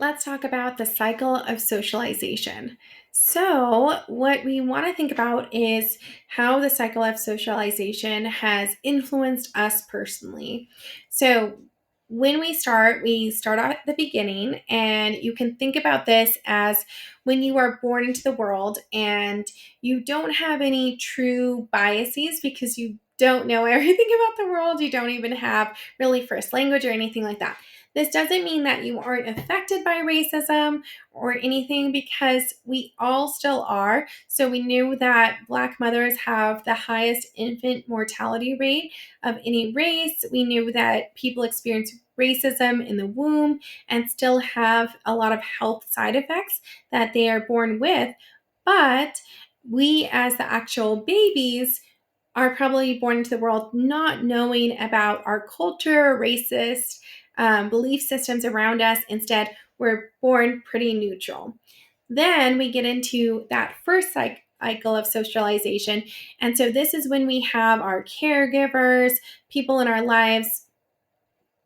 Let's talk about the cycle of socialization. So, what we want to think about is how the cycle of socialization has influenced us personally. So, when we start out at the beginning, and you can think about this as when you are born into the world and you don't have any true biases because you don't know everything about the world. You don't even have really first language or anything like that. This doesn't mean that you aren't affected by racism or anything because we all still are. So we knew that Black mothers have the highest infant mortality rate of any race. We knew that people experience racism in the womb and still have a lot of health side effects that they are born with. But we, as the actual babies, are probably born into the world not knowing about our culture, racist belief systems around us. Instead, we're born pretty neutral. Then we get into that first cycle of socialization. And so this is when we have our caregivers, people in our lives,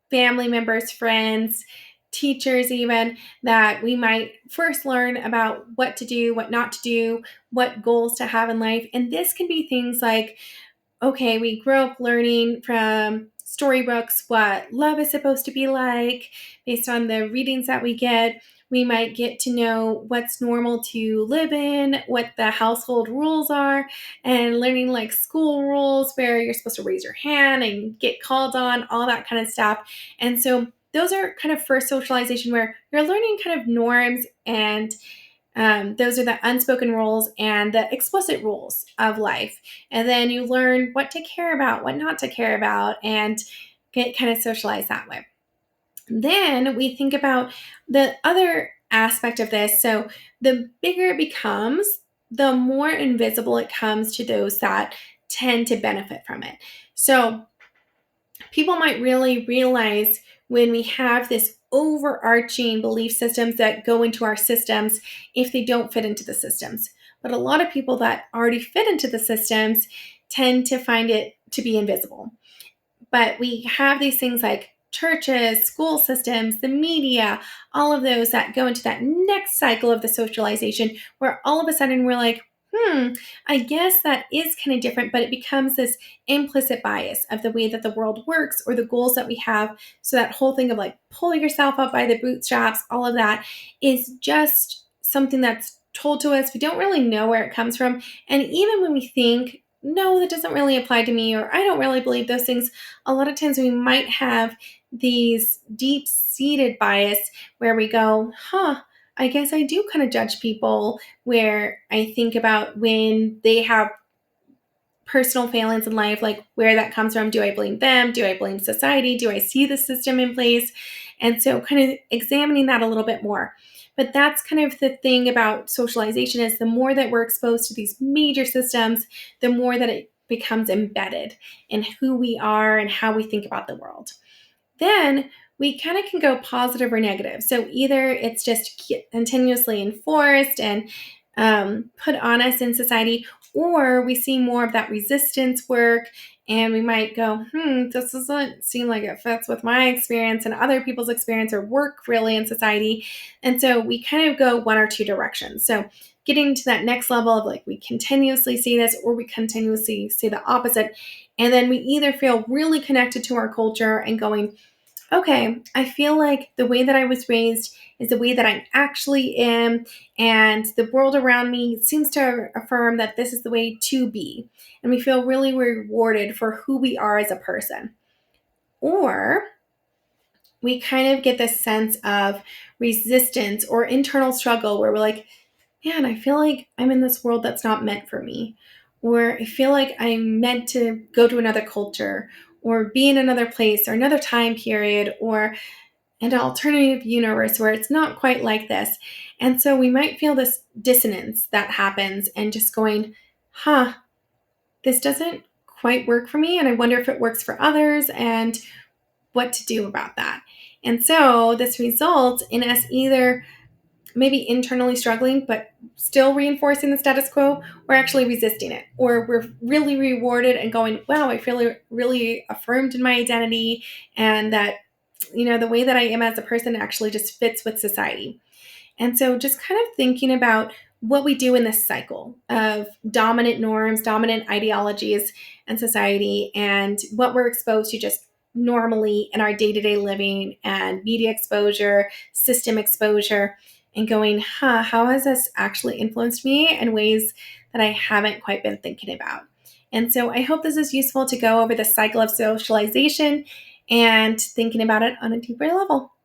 family members, friends, teachers, even that we might first learn about what to do, what not to do, what goals to have in life. And this can be things like, okay, we grow up learning from storybooks what love is supposed to be like based on the readings that we get. We might get to know what's normal to live in, what the household rules are, and learning like school rules where you're supposed to raise your hand and get called on, all that kind of stuff. And so those are kind of first socialization where you're learning kind of norms and those are the unspoken rules and the explicit rules of life. And then you learn what to care about, what not to care about, and get kind of socialized that way. Then we think about the other aspect of this. So the bigger it becomes, the more invisible it comes to those that tend to benefit from it. So people might really realize when we have this overarching belief systems that go into our systems if they don't fit into the systems. But a lot of people that already fit into the systems tend to find it to be invisible. But we have these things like churches, school systems, the media, all of those that go into that next cycle of the socialization where all of a sudden we're like, I guess that is kind of different, but it becomes this implicit bias of the way that the world works or the goals that we have. So that whole thing of like pull yourself up by the bootstraps, all of that is just something that's told to us. We don't really know where it comes from. And even when we think, no, that doesn't really apply to me, or I don't really believe those things, a lot of times we might have these deep seated bias where we go, I guess I do kind of judge people where I think about when they have personal failings in life, like where that comes from. Do I blame them? Do I blame society? Do I see the system in place? And so kind of examining that a little bit more. But that's kind of the thing about socialization is the more that we're exposed to these major systems, the more that it becomes embedded in who we are and how we think about the world. Then we kind of can go positive or negative. So either it's just continuously enforced and put on us in society, or we see more of that resistance work and we might go, this doesn't seem like it fits with my experience and other people's experience or work really in society. And so we kind of go one or two directions. So getting to that next level of like we continuously see this or we continuously see the opposite. And then we either feel really connected to our culture and going, okay, I feel like the way that I was raised is the way that I actually am, and the world around me seems to affirm that this is the way to be. And we feel really rewarded for who we are as a person. Or we kind of get this sense of resistance or internal struggle where we're like, man, I feel like I'm in this world that's not meant for me. Or I feel like I'm meant to go to another culture or be in another place or another time period or an alternative universe where it's not quite like this. And so we might feel this dissonance that happens and just going, this doesn't quite work for me. And I wonder if it works for others and what to do about that. And so this results in us either maybe internally struggling, but still reinforcing the status quo, or actually resisting it. Or we're really rewarded and going, wow, I feel really affirmed in my identity and that the way that I am as a person actually just fits with society. And so just kind of thinking about what we do in this cycle of dominant norms, dominant ideologies in society, and what we're exposed to just normally in our day to day living and media exposure, system exposure, and going, how has this actually influenced me in ways that I haven't quite been thinking about? And so I hope this is useful to go over the cycle of socialization and thinking about it on a deeper level.